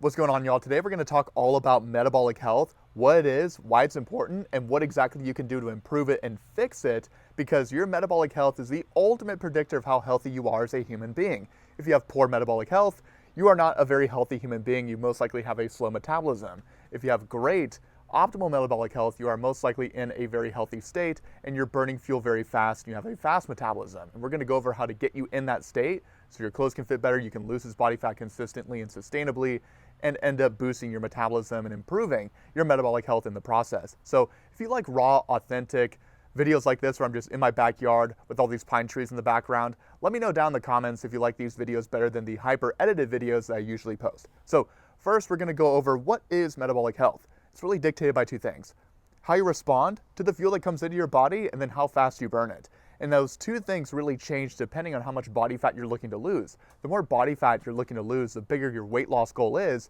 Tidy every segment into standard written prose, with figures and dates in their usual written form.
What's going on, y'all? Today we're going to talk all about metabolic health, what it is, why it's important, and what exactly you can do to improve it and fix it, because your metabolic health is the ultimate predictor of how healthy you are as a human being. If you have poor metabolic health, you are not a very healthy human being. You most likely have a slow metabolism. If you have great, optimal metabolic health, you are most likely in a very healthy state and you're burning fuel very fast and you have a fast metabolism. And we're going to go over how to get you in that state so your clothes can fit better, you can lose this body fat consistently and sustainably, and end up boosting your metabolism and improving your metabolic health in the process. So if you like raw, authentic videos like this where I'm just in my backyard with all these pine trees in the background, let me know down in the comments if you like these videos better than the hyper edited videos that I usually post. So first we're going to go over what is metabolic health. It's really dictated by two things: how you respond to the fuel that comes into your body and then how fast you burn it. And those two things really change depending on how much body fat you're looking to lose. The more body fat you're looking to lose, the bigger your weight loss goal is,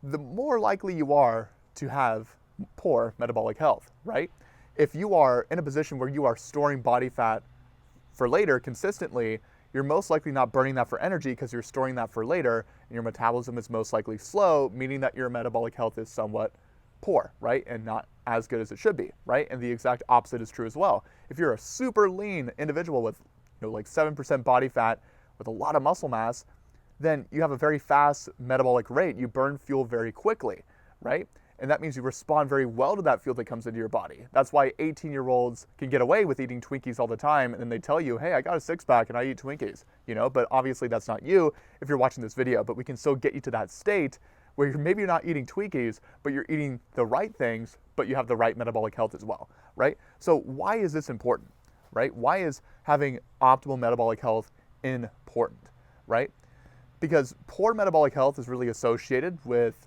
the more likely you are to have poor metabolic health, right? If you are in a position where you are storing body fat for later consistently, you're most likely not burning that for energy because you're storing that for later, and your metabolism is most likely slow, meaning that your metabolic health is somewhat poor, right? And not as good as it should be, right? And the exact opposite is true as well. If you're a super lean individual with, like 7% body fat with a lot of muscle mass, then you have a very fast metabolic rate. You burn fuel very quickly, right? And that means you respond very well to that fuel that comes into your body. That's why 18-year-olds can get away with eating Twinkies all the time, and then they tell you, hey, I got a six-pack and I eat Twinkies, but obviously that's not you if you're watching this video, but we can still get you to that state where maybe you're not eating Twinkies, but you're eating the right things, but you have the right metabolic health as well, right? So why is this important, right? Why is having optimal metabolic health important, right? Because poor metabolic health is really associated with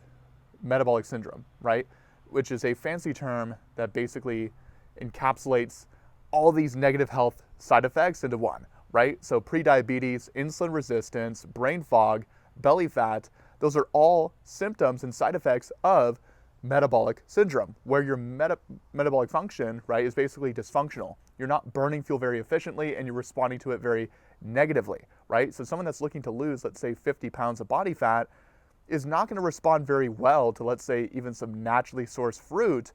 metabolic syndrome, right? Which is a fancy term that basically encapsulates all these negative health side effects into one, right? So prediabetes, insulin resistance, brain fog, belly fat, those are all symptoms and side effects of metabolic syndrome, where your metabolic function, right, is basically dysfunctional. You're not burning fuel very efficiently and you're responding to it very negatively, right? So someone that's looking to lose, let's say 50 pounds of body fat, is not going to respond very well to, let's say, even some naturally sourced fruit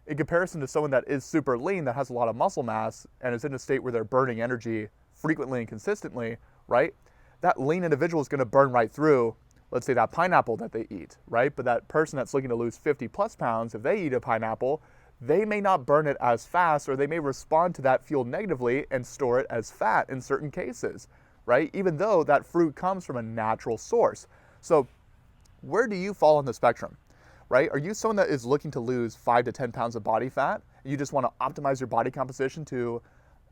in comparison to someone that is super lean, that has a lot of muscle mass and is in a state where they're burning energy frequently and consistently, right? That lean individual is going to burn right through, let's say, that pineapple that they eat, right? But that person that's looking to lose 50 plus pounds, if they eat a pineapple, they may not burn it as fast, or they may respond to that fuel negatively and store it as fat in certain cases, right? Even though that fruit comes from a natural source. So where do you fall on the spectrum, right? Are you someone that is looking to lose 5 to 10 pounds of body fat? And you just want to optimize your body composition to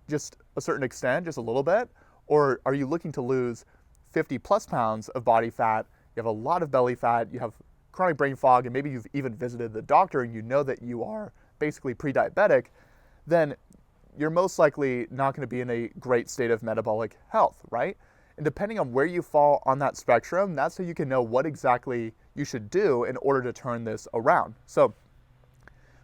just a certain extent, just a little bit? Or are you looking to lose 50 plus pounds of body fat? You have a lot of belly fat, you have chronic brain fog, and maybe you've even visited the doctor and you know that you are basically pre-diabetic, then you're most likely not going to be in a great state of metabolic health, right? And depending on where you fall on that spectrum, that's how you can know what exactly you should do in order to turn this around. So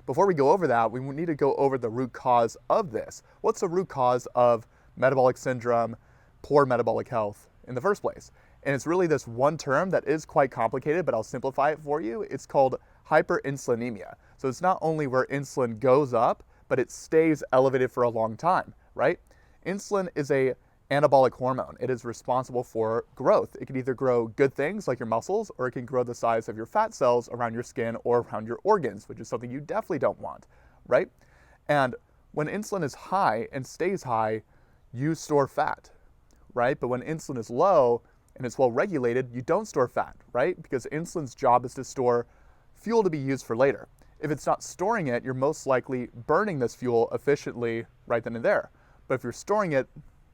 before we go over that, we need to go over the root cause of this. What's the root cause of metabolic syndrome, poor metabolic health in the first place? And it's really this one term that is quite complicated, but I'll simplify it for you. It's called hyperinsulinemia. So it's not only where insulin goes up, but it stays elevated for a long time, right? Insulin is a anabolic hormone. It is responsible for growth. It can either grow good things like your muscles, or it can grow the size of your fat cells around your skin or around your organs, which is something you definitely don't want, right? And when insulin is high and stays high, you store fat, right? But when insulin is low and it's well regulated, you don't store fat, right? Because insulin's job is to store fuel to be used for later. If it's not storing it, you're most likely burning this fuel efficiently right then and there. But if you're storing it,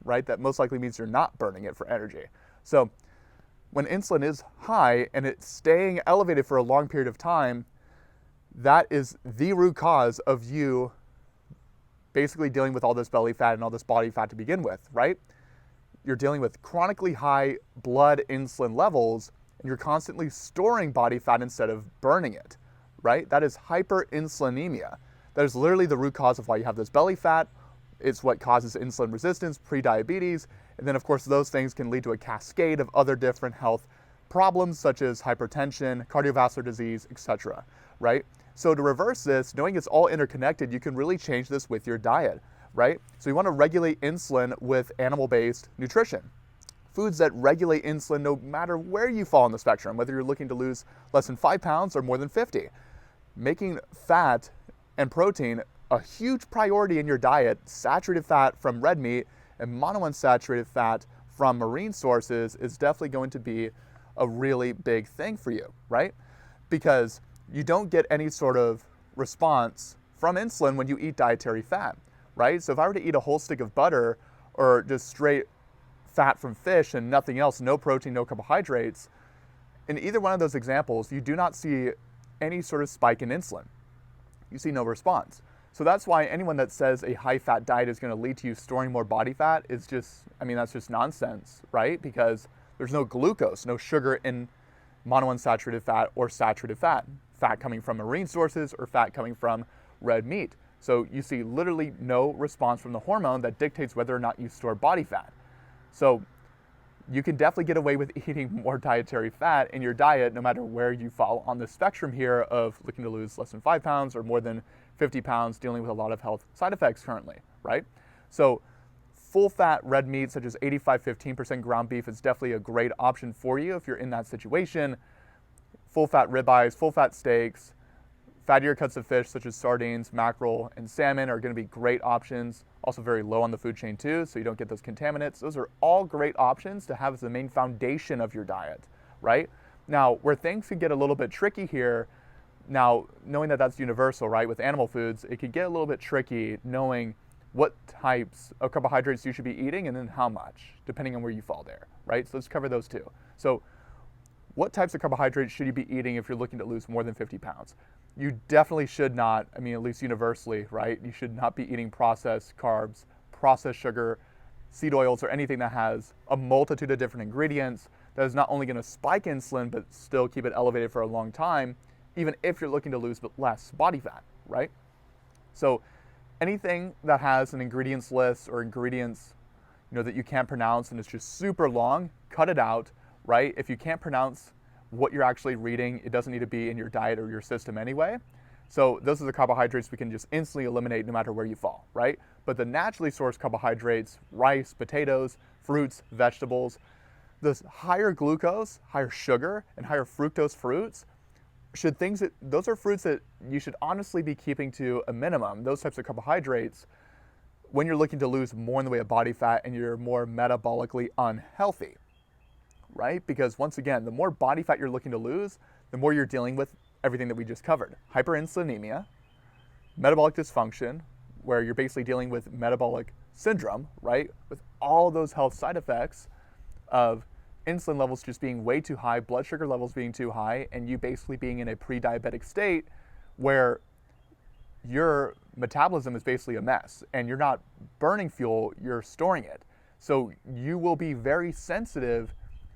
right, that most likely means you're not burning it for energy. So when insulin is high and it's staying elevated for a long period of time, that is the root cause of you basically dealing with all this belly fat and all this body fat to begin with, right? You're dealing with chronically high blood insulin levels and you're constantly storing body fat instead of burning it, right? That is hyperinsulinemia. That is literally the root cause of why you have this belly fat. It's what causes insulin resistance, prediabetes, and then of course those things can lead to a cascade of other different health problems such as hypertension, cardiovascular disease, etc., right? So to reverse this, knowing it's all interconnected, you can really change this with your diet, right? So you want to regulate insulin with animal-based nutrition. Foods that regulate insulin no matter where you fall on the spectrum, whether you're looking to lose less than 5 pounds or more than 50. Making fat and protein a huge priority in your diet, saturated fat from red meat and monounsaturated fat from marine sources is definitely going to be a really big thing for you, right? Because you don't get any sort of response from insulin when you eat dietary fat, right? So if I were to eat a whole stick of butter or just straight fat from fish and nothing else, no protein, no carbohydrates, in either one of those examples, you do not see any sort of spike in insulin. You see no response. So that's why anyone that says a high-fat diet is going to lead to you storing more body fat is just, that's just nonsense, right? Because there's no glucose, no sugar in monounsaturated fat or saturated fat, fat coming from marine sources or fat coming from red meat. So you see literally no response from the hormone that dictates whether or not you store body fat. So you can definitely get away with eating more dietary fat in your diet no matter where you fall on the spectrum here of looking to lose less than 5 pounds or more than 50 pounds, dealing with a lot of health side effects currently, right? So full fat red meat such as 85-15% ground beef is definitely a great option for you if you're in that situation. Full fat ribeyes, full fat steaks, fattier cuts of fish such as sardines, mackerel, and salmon are going to be great options. Also very low on the food chain too, so you don't get those contaminants. Those are all great options to have as the main foundation of your diet, right? Now, where things can get a little bit tricky here, now knowing that that's universal, right? With animal foods, it can get a little bit tricky knowing what types of carbohydrates you should be eating and then how much, depending on where you fall there, right? So let's cover those two. So what types of carbohydrates should you be eating if you're looking to lose more than 50 pounds? You definitely should not, at least universally, right? You should not be eating processed carbs, processed sugar, seed oils, or anything that has a multitude of different ingredients that is not only going to spike insulin, but still keep it elevated for a long time, even if you're looking to lose less body fat, right? So anything that has an ingredients list or ingredients, that you can't pronounce and it's just super long, cut it out, right? If you can't pronounce what you're actually reading, it doesn't need to be in your diet or your system anyway. So those are the carbohydrates we can just instantly eliminate no matter where you fall, right? But the naturally sourced carbohydrates, rice, potatoes, fruits, vegetables, those higher glucose, higher sugar, and higher fructose fruits, those are fruits that you should honestly be keeping to a minimum. Those types of carbohydrates, when you're looking to lose more in the way of body fat and you're more metabolically unhealthy, right? Because once again, the more body fat you're looking to lose, the more you're dealing with everything that we just covered. Hyperinsulinemia, metabolic dysfunction, where you're basically dealing with metabolic syndrome, right? With all those health side effects of insulin levels just being way too high, blood sugar levels being too high, and you basically being in a pre-diabetic state where your metabolism is basically a mess and you're not burning fuel, you're storing it. So you will be very sensitive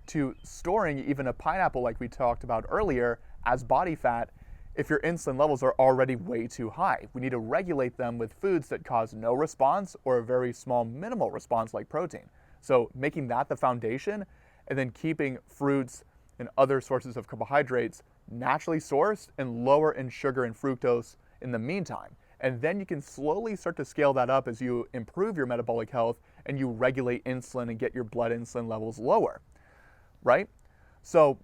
to storing even a pineapple, like we talked about earlier, as body fat if your insulin levels are already way too high. We need to regulate them with foods that cause no response or a very small minimal response like protein. So making that the foundation and then keeping fruits and other sources of carbohydrates naturally sourced and lower in sugar and fructose in the meantime. And then you can slowly start to scale that up as you improve your metabolic health and you regulate insulin and get your blood insulin levels lower, right? So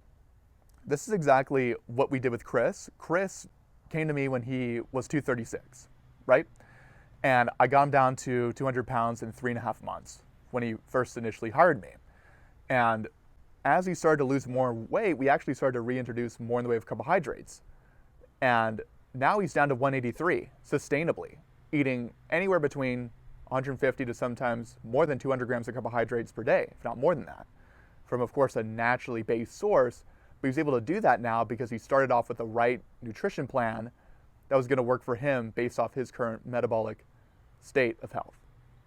this is exactly what we did with Chris. Chris came to me when he was 236, right? And I got him down to 200 pounds in 3.5 months when he first initially hired me. And as he started to lose more weight, we actually started to reintroduce more in the way of carbohydrates. And now he's down to 183 sustainably, eating anywhere between 150 to sometimes more than 200 grams of carbohydrates per day, if not more than that, from, of course, a naturally based source. But he's able to do that now because he started off with the right nutrition plan that was going to work for him based off his current metabolic state of health,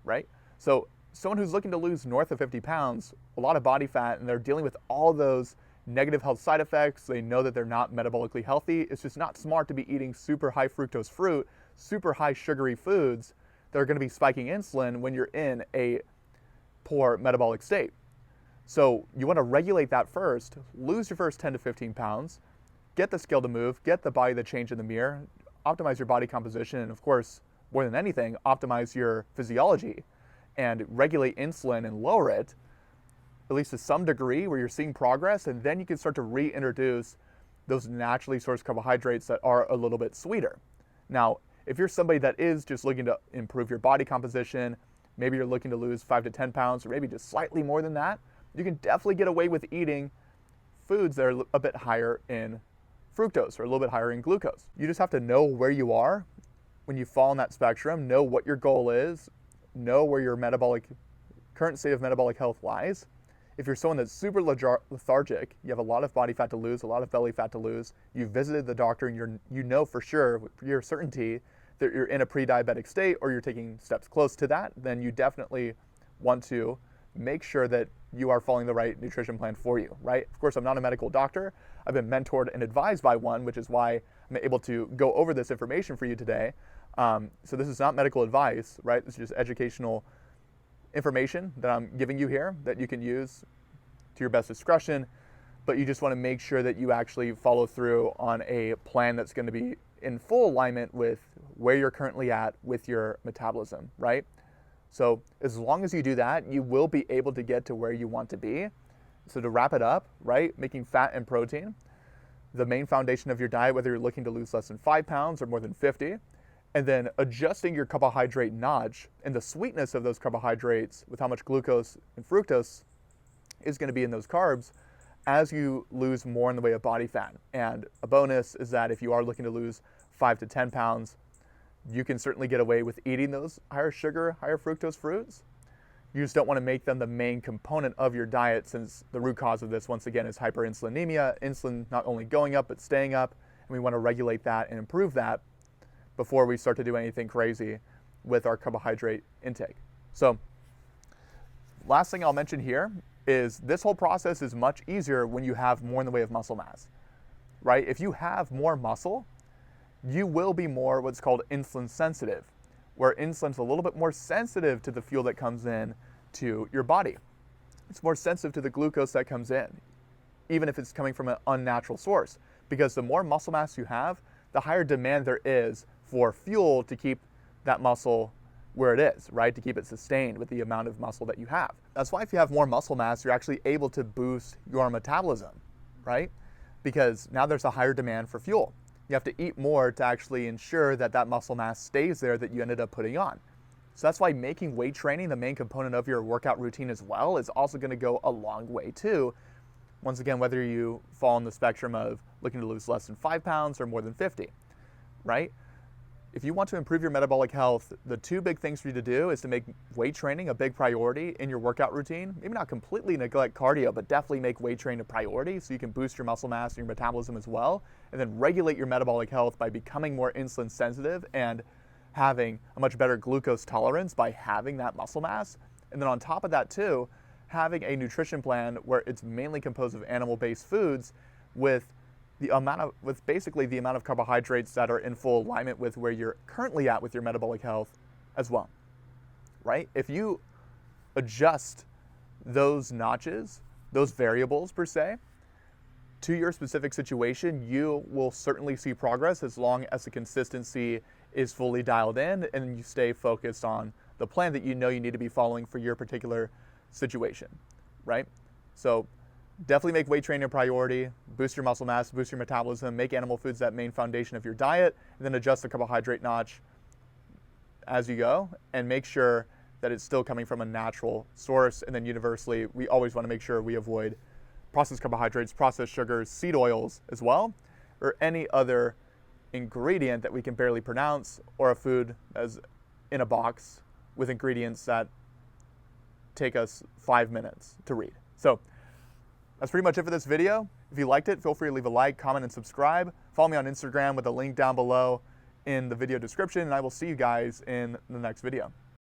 right? So someone who's looking to lose north of 50 pounds, a lot of body fat, and they're dealing with all those negative health side effects, they know that they're not metabolically healthy, it's just not smart to be eating super high fructose fruit, super high sugary foods that are going to be spiking insulin when you're in a poor metabolic state. So you want to regulate that first, lose your first 10 to 15 pounds, get the scale to move, get the body to change in the mirror, optimize your body composition, and of course, more than anything, optimize your physiology and regulate insulin and lower it, at least to some degree where you're seeing progress, and then you can start to reintroduce those naturally sourced carbohydrates that are a little bit sweeter. Now, if you're somebody that is just looking to improve your body composition, maybe you're looking to lose 5 to 10 pounds, or maybe just slightly more than that, you can definitely get away with eating foods that are a bit higher in fructose or a little bit higher in glucose. You just have to know where you are when you fall on that spectrum, know what your goal is, know where your current state of metabolic health lies. If you're someone that's super lethargic, you have a lot of body fat to lose, a lot of belly fat to lose, you visited the doctor and you know for sure, with your certainty, that you're in a pre-diabetic state or you're taking steps close to that, then you definitely want to make sure that you are following the right nutrition plan for you, right? Of course, I'm not a medical doctor. I've been mentored and advised by one, which is why I'm able to go over this information for you today. So this is not medical advice, right? This is just educational information that I'm giving you here that you can use to your best discretion, but you just want to make sure that you actually follow through on a plan that's going to be in full alignment with where you're currently at with your metabolism, right? So as long as you do that, you will be able to get to where you want to be. So to wrap it up, right, making fat and protein the main foundation of your diet, whether you're looking to lose less than 5 pounds or more than 50, and then adjusting your carbohydrate notch and the sweetness of those carbohydrates with how much glucose and fructose is going to be in those carbs as you lose more in the way of body fat. And a bonus is that if you are looking to lose 5 to 10 pounds, you can certainly get away with eating those higher sugar, higher fructose fruits. You just don't want to make them the main component of your diet, since the root cause of this, once again, is hyperinsulinemia, insulin not only going up but staying up, and we want to regulate that and improve that before we start to do anything crazy with our carbohydrate intake. So last thing I'll mention here is this whole process is much easier when you have more in the way of muscle mass, right? If you have more muscle, you will be more what's called insulin sensitive, where insulin's a little bit more sensitive to the fuel that comes in to your body. It's more sensitive to the glucose that comes in, even if it's coming from an unnatural source, because the more muscle mass you have, the higher demand there is for fuel to keep that muscle where it is, right? To keep it sustained with the amount of muscle that you have. That's why if you have more muscle mass, you're actually able to boost your metabolism, right? Because now there's a higher demand for fuel. You have to eat more to actually ensure that that muscle mass stays there that you ended up putting on. So that's why making weight training the main component of your workout routine as well is also going to go a long way too. Once again, whether you fall on the spectrum of looking to lose less than 5 pounds or more than 50, right? If you want to improve your metabolic health, the two big things for you to do is to make weight training a big priority in your workout routine. Maybe not completely neglect cardio, but definitely make weight training a priority so you can boost your muscle mass and your metabolism as well. And then regulate your metabolic health by becoming more insulin sensitive and having a much better glucose tolerance by having that muscle mass. And then on top of that too, having a nutrition plan where it's mainly composed of animal-based foods with basically the amount of carbohydrates that are in full alignment with where you're currently at with your metabolic health as well, right? If you adjust those notches, those variables per se, to your specific situation, you will certainly see progress as long as the consistency is fully dialed in and you stay focused on the plan that you know you need to be following for your particular situation, right? So definitely make weight training a priority, boost your muscle mass, boost your metabolism, make animal foods that main foundation of your diet, and then adjust the carbohydrate notch as you go, and make sure that it's still coming from a natural source. And then universally, we always want to make sure we avoid processed carbohydrates, processed sugars, seed oils as well, or any other ingredient that we can barely pronounce, or a food as in a box with ingredients that take us 5 minutes to read. So that's pretty much it for this video. If you liked it, feel free to leave a like, comment, and subscribe. Follow me on Instagram with a link down below in the video description, and I will see you guys in the next video.